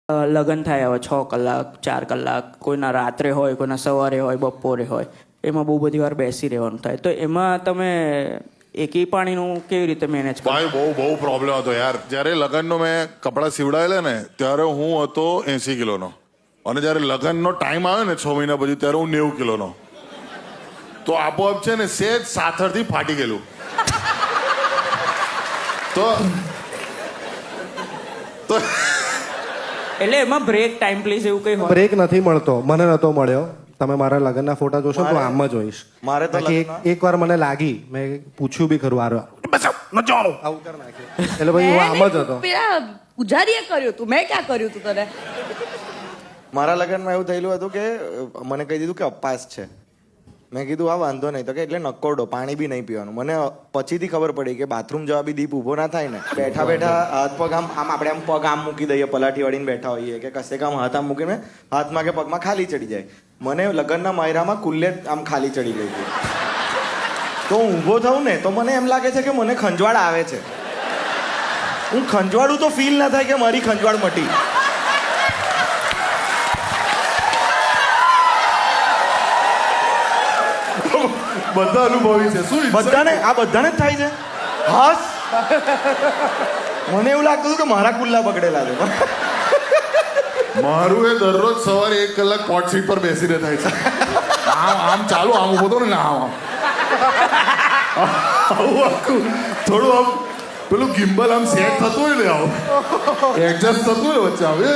લગ્ન થાય હવે 6 કલાક 4 કલાક, કોઈના રાત્રે હોય, કોઈના સવારે હોય, બપોરે હોય, એમાં બહુ બધી વાર બેસી રહેવાનું થાય. તો એમાં તમે એકી પાણીનું કેવી રીતે મેનેજ કરો? ભાઈ બહુ પ્રોબ્લેમ હતો યાર. જ્યારે લગ્નનો મેં કપડાં સીવડાયેલા ને ત્યારે હું હતો 80 કિલોનો, અને જ્યારે લગ્નનો ટાઈમ આવ્યો ને 6 મહિના પછી ત્યારે હું 90 કિલોનો. તો આપોઆપ છે ને સેજ સાથળથી ફાટી ગયેલું. તો એટલે એમાં બ્રેક ટાઈમ પ્લીઝ એવું કંઈ હોય? બ્રેક નથી મળતો, મને નતો મળ્યો. તમે મારા લગ્નના ફોટા જોશો તો આમ જ હોઈશ. મારે તો એક વાર મને લાગી, મેં પૂછ્યું બી ખરું, આવું કરી નાખ્યું. એટલે ભાઈ હું આમ જ હતો. પેલા પૂજારીએ કર્યું તું, મેં ક્યાં કર્યું તું તને? મારા લગ્નમાં એવું થયેલું હતું કે મને કહી દીધું કે અપાસ છે. મેં કીધું આ વાંધો નહીં. તો કે એટલે નકોરડો, પાણી બી નહીં પીવાનું. મને પછીથી ખબર પડી કે બાથરૂમ જવા બી દીપ ઊભો ના થાય ને. બેઠા બેઠા હાથ પગ આમ આપણે આમ પગ આમ મૂકી દઈએ, પલાઠી વાળીને બેઠા હોઈએ, કે કશે આમ હાથ આમ મૂકીને હાથમાં કે પગમાં ખાલી ચડી જાય. મને લગ્નના માયરામાં કુલ્લે આમ ખાલી ચડી ગઈ હતી. તો હું ઊભો થઉં ને તો મને એમ લાગે છે કે મને ખંજવાળ આવે છે. હું ખંજવાળું તો ફીલ ના થાય કે મારી ખંજવાળ મટી. બધા અનુભવી છે. શું બધાને આ બધાને જ થાય છે. હાસ મને એવું લાગતું હતું કે મારા કુલ્લા પકડેલા છે. મારું એ દરરોજ સવારે 1 કલાક કોટ સીટ પર બેસીને થાય છે. આમ ચાલુ, આમ ઉભો તો ને આમ આવું આખું થોડું આમ પેલું ગિમ્બલ આમ સેટ થતું હોય ને, આવું એડજસ્ટ થતું હોય વચ્ચે આવે.